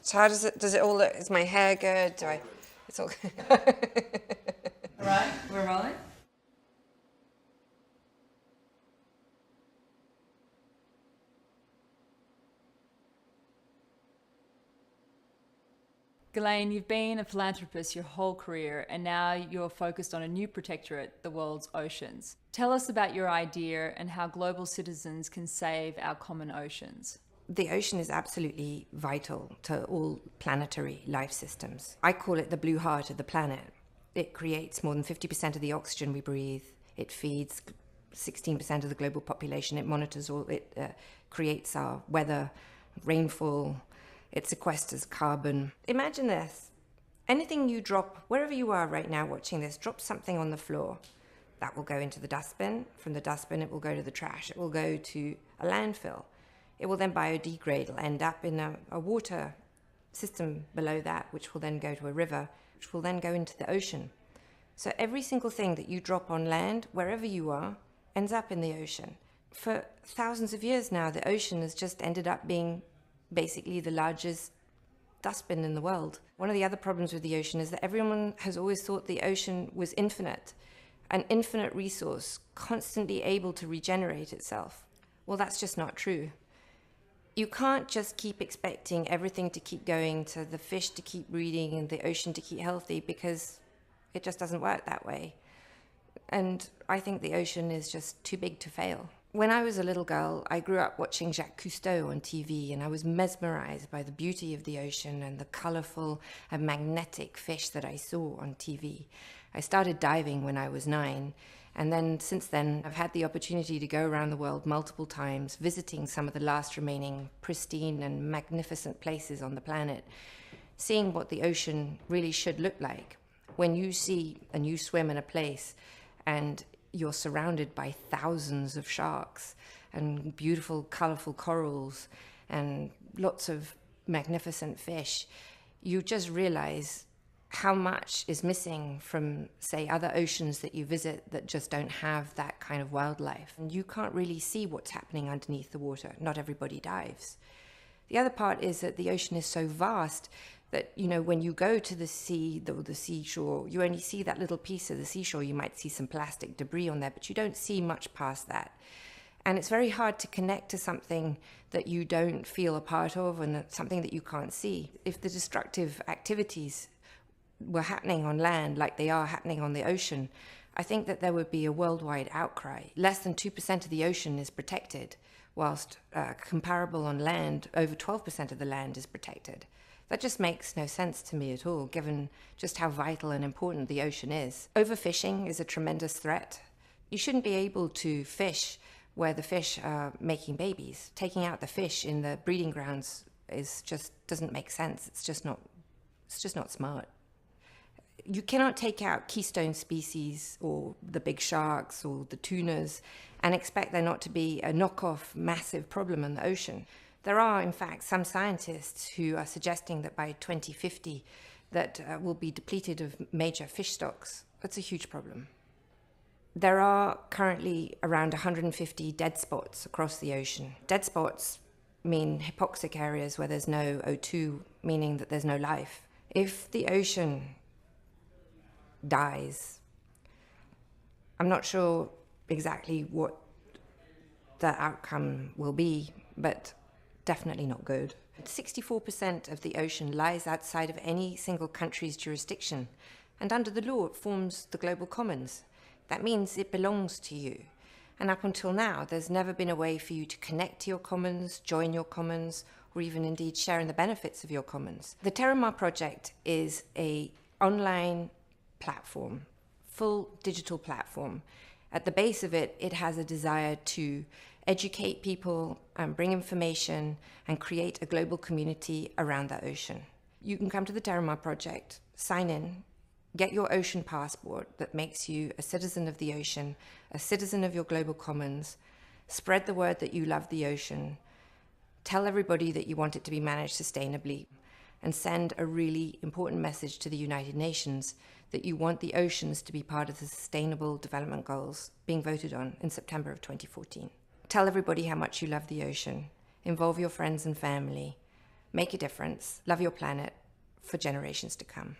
So how does it all look? Is my hair good? Do I? It's all good. All right, we're rolling. Ghislaine, you've been a philanthropist your whole career, and now you're focused on a new protectorate, the world's oceans. Tell us about your idea and how global citizens can save our common oceans. The ocean is absolutely vital to all planetary life systems. I call it the blue heart of the planet. It creates more than 50% of the oxygen we breathe. It feeds 16% of the global population. It monitors all, it creates our weather, rainfall. It sequesters carbon. Imagine this. Anything you drop, wherever you are right now watching this, drop something on the floor. That will go into the dustbin. From the dustbin, it will go to the trash. It will go to a landfill. It will then biodegrade. It'll end up in a water system below that, which will then go to a river, which will then go into the ocean. So every single thing that you drop on land, wherever you are, ends up in the ocean. For thousands of years now, the ocean has just ended up being basically the largest dustbin in the world. One of the other problems with the ocean is that everyone has always thought the ocean was infinite, an infinite resource, constantly able to regenerate itself. Well, that's just not true. You can't just keep expecting everything to keep going, to the fish to keep breeding and the ocean to keep healthy, because it just doesn't work that way. And I think the ocean is just too big to fail. When I was a little girl, I grew up watching Jacques Cousteau on TV, and I was mesmerized by the beauty of the ocean and the colorful and magnetic fish that I saw on TV. I started diving when I was 9, and then since then I've had the opportunity to go around the world multiple times, visiting some of the last remaining pristine and magnificent places on the planet, seeing what the ocean really should look like. When you see and you swim in a place and you're surrounded by thousands of sharks and beautiful, colorful corals and lots of magnificent fish, you just realize how much is missing from, say, other oceans that you visit that just don't have that kind of wildlife. And you can't really see what's happening underneath the water. Not everybody dives. The other part is that the ocean is so vast that, you know, when you go to the sea, the seashore, you only see that little piece of the seashore. You might see some plastic debris on there, but you don't see much past that. And it's very hard to connect to something that you don't feel a part of and something that you can't see. If the destructive activities were happening on land like they are happening on the ocean, I think that there would be a worldwide outcry. Less than 2% of the ocean is protected, whilst comparable on land, over 12% of the land is protected. That just makes no sense to me at all, given just how vital and important the ocean is. Overfishing is a tremendous threat. You shouldn't be able to fish where the fish are making babies. Taking out the fish in the breeding grounds doesn't make sense. It's just not smart. You cannot take out keystone species or the big sharks or the tunas and expect there not to be a knockoff massive problem in the ocean. There are, in fact, some scientists who are suggesting that by 2050 that we'll be depleted of major fish stocks. That's a huge problem. There are currently around 150 dead spots across the ocean. Dead spots mean hypoxic areas where there's no O2, meaning that there's no life. If the ocean dies, I'm not sure exactly what the outcome will be, but definitely not good. 64% of the ocean lies outside of any single country's jurisdiction, and under the law it forms the global commons. That means it belongs to you. And up until now, there's never been a way for you to connect to your commons, join your commons, or even indeed share in the benefits of your commons. The Terramar project is an online platform, full digital platform. At the base of it, it has a desire to educate people and bring information and create a global community around the ocean. You can come to the Terramar project, sign in, get your ocean passport that makes you a citizen of the ocean, a citizen of your global commons, spread the word that you love the ocean, tell everybody that you want it to be managed sustainably, and send a really important message to the United Nations that you want the oceans to be part of the Sustainable Development Goals being voted on in September of 2014. Tell everybody how much you love the ocean. Involve your friends and family. make a difference, love your planet for generations to come.